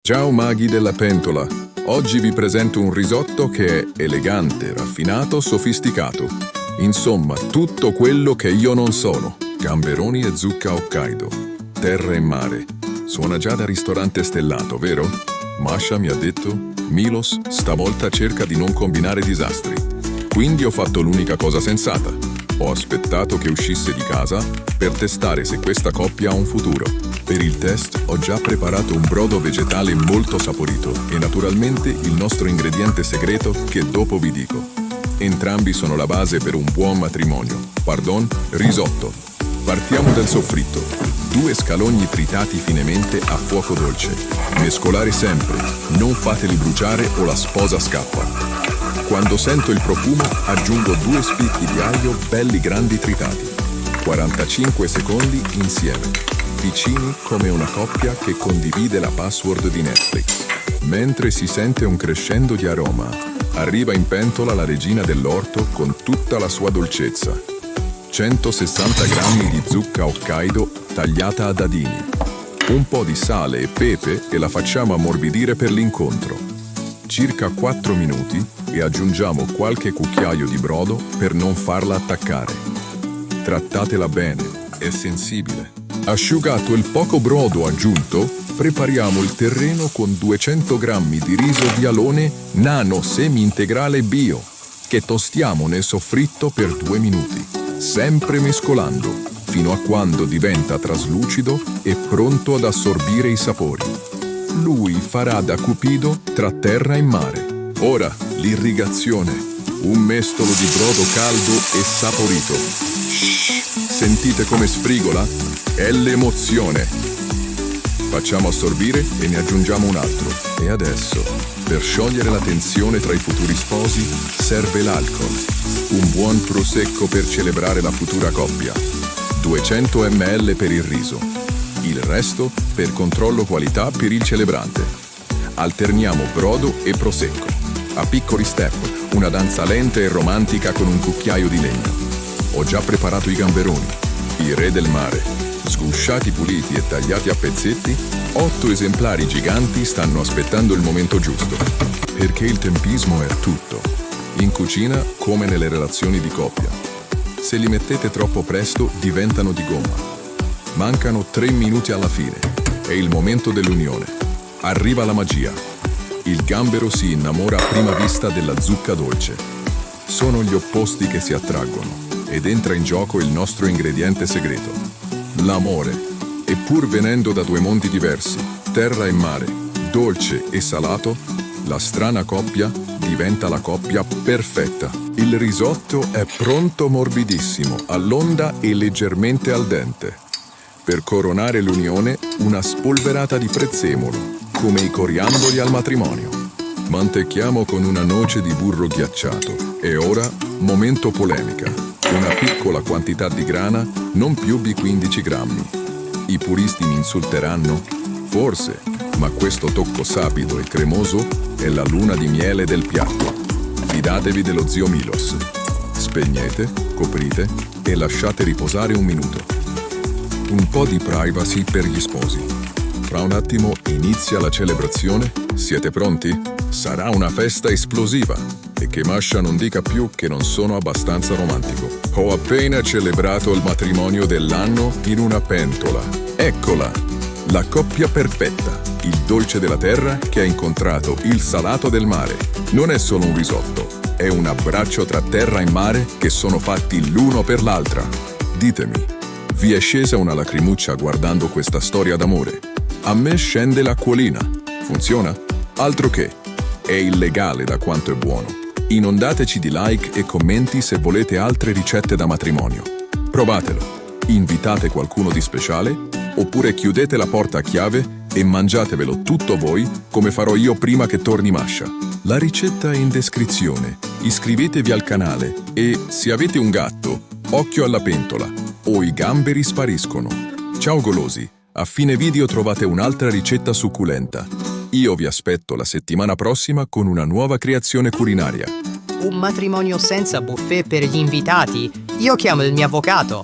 Ciao maghi della pentola! Oggi vi presento un risotto che è elegante, raffinato, sofisticato. Insomma, tutto quello che io non sono. Gamberoni e zucca Hokkaido. Terra e mare. Suona già da ristorante stellato, vero? Masha mi ha detto: Milos, stavolta cerca di non combinare disastri. Quindi ho fatto l'unica cosa sensata. Ho aspettato che uscisse di casa per testare se questa coppia ha un futuro. Per il test ho già preparato un brodo vegetale molto saporito e naturalmente il nostro ingrediente segreto che dopo vi dico. Entrambi sono la base per un buon matrimonio. Pardon, risotto. Partiamo dal soffritto. 2 scalogni tritati finemente a fuoco dolce. Mescolare sempre, non fateli bruciare o la sposa scappa. Quando sento il profumo aggiungo 2 spicchi di aglio belli grandi tritati. 45 secondi insieme. Vicini come una coppia che condivide la password di Netflix. Mentre si sente un crescendo di aroma, arriva in pentola la regina dell'orto con tutta la sua dolcezza. 160 grammi di zucca Hokkaido tagliata a dadini. Un po' di sale e pepe e la facciamo ammorbidire per l'incontro. Circa 4 minuti e aggiungiamo qualche cucchiaio di brodo per non farla attaccare. Trattatela bene, è sensibile. Asciugato il poco brodo aggiunto, prepariamo il terreno con 200 grammi di riso di alone nano semi-integrale bio, che tostiamo nel soffritto per 2 minuti, sempre mescolando, fino a quando diventa traslucido e pronto ad assorbire i sapori. Lui farà da cupido tra terra e mare. Ora, l'irrigazione, un mestolo di brodo caldo e saporito. Shhh, sentite come sfrigola? È l'emozione. Facciamo assorbire e ne aggiungiamo un altro. E adesso, per sciogliere la tensione tra i futuri sposi, serve l'alcol. Un buon prosecco per celebrare la futura coppia. 200 ml per il riso. Il resto per controllo qualità per il celebrante. Alterniamo brodo e prosecco. A piccoli step, una danza lenta e romantica con un cucchiaio di legno. Ho già preparato i gamberoni, i re del mare. Sgusciati, puliti e tagliati a pezzetti, 8 esemplari giganti stanno aspettando il momento giusto. Perché il tempismo è tutto. In cucina come nelle relazioni di coppia. Se li mettete troppo presto diventano di gomma. Mancano 3 minuti alla fine. È il momento dell'unione. Arriva la magia. Il gambero si innamora a prima vista della zucca dolce. Sono gli opposti che si attraggono ed entra in gioco il nostro ingrediente segreto. L'amore. E pur venendo da 2 mondi diversi, terra e mare, dolce e salato, la strana coppia diventa la coppia perfetta. Il risotto è pronto morbidissimo, all'onda e leggermente al dente. Per coronare l'unione, una spolverata di prezzemolo, come i coriandoli al matrimonio. Mantecchiamo con una noce di burro ghiacciato. E ora, momento polemica. Una piccola quantità di grana, non più di 15 grammi. I puristi mi insulteranno? Forse, ma questo tocco sapido e cremoso è la luna di miele del piatto. Fidatevi dello zio Milos. Spegnete, coprite e lasciate riposare 1 minuto. Un po' di privacy per gli sposi. Fra un attimo inizia la celebrazione. Siete pronti? Sarà una festa esplosiva. E che Masha non dica più che non sono abbastanza romantico. Ho appena celebrato il matrimonio dell'anno in una pentola. Eccola! La coppia perfetta. Il dolce della terra che ha incontrato il salato del mare. Non è solo un risotto, è un abbraccio tra terra e mare che sono fatti l'uno per l'altra. Ditemi, vi è scesa una lacrimuccia guardando questa storia d'amore? A me scende l'acquolina. Funziona? Altro che. È illegale da quanto è buono. Inondateci di like e commenti se volete altre ricette da matrimonio. Provatelo. Invitate qualcuno di speciale oppure chiudete la porta a chiave e mangiatevelo tutto voi come farò io prima che torni Masha. La ricetta è in descrizione. Iscrivetevi al canale e, se avete un gatto, occhio alla pentola o i gamberi spariscono. Ciao golosi, a fine video trovate un'altra ricetta succulenta. Io vi aspetto la settimana prossima con una nuova creazione culinaria. Un matrimonio senza buffet per gli invitati? Io chiamo il mio avvocato.